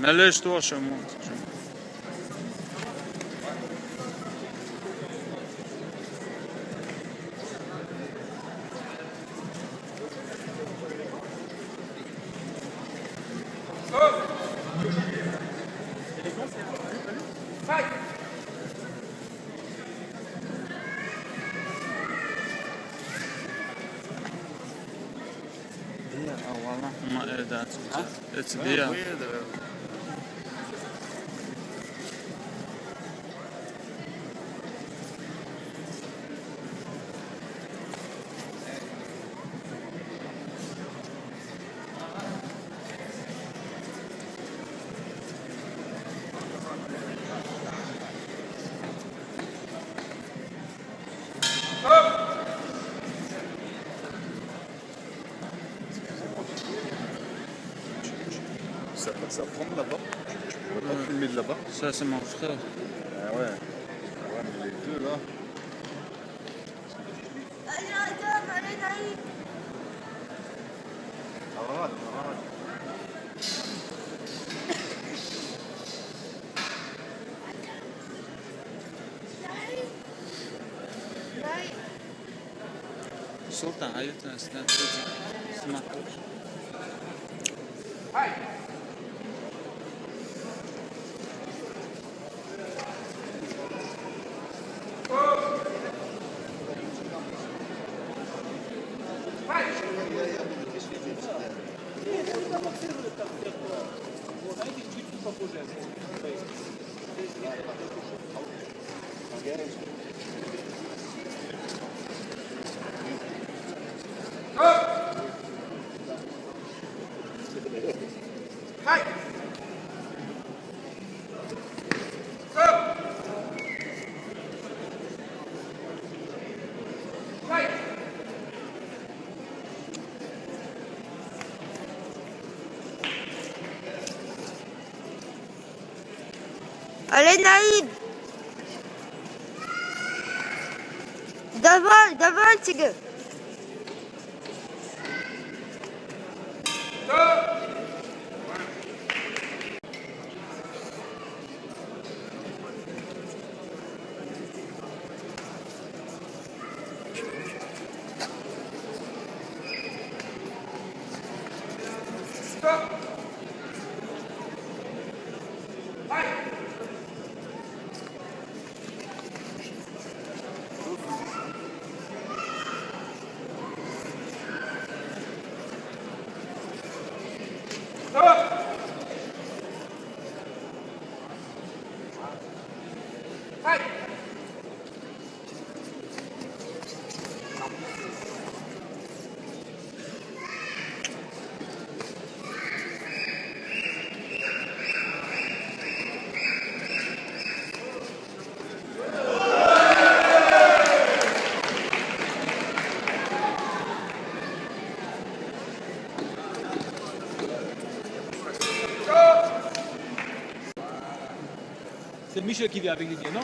Mais laisse-toi chez moi. والله ما قدرت. It's there. Ça prend de là-bas. Je ne pas filmer de là-bas. Ça, c'est mon frère. Ah ouais. Ouais, mais les deux là. صوت عيط أثناء سمعتوش. Allez Naïd, давай тебе. C'est Michel qui vient avec l'idée, non?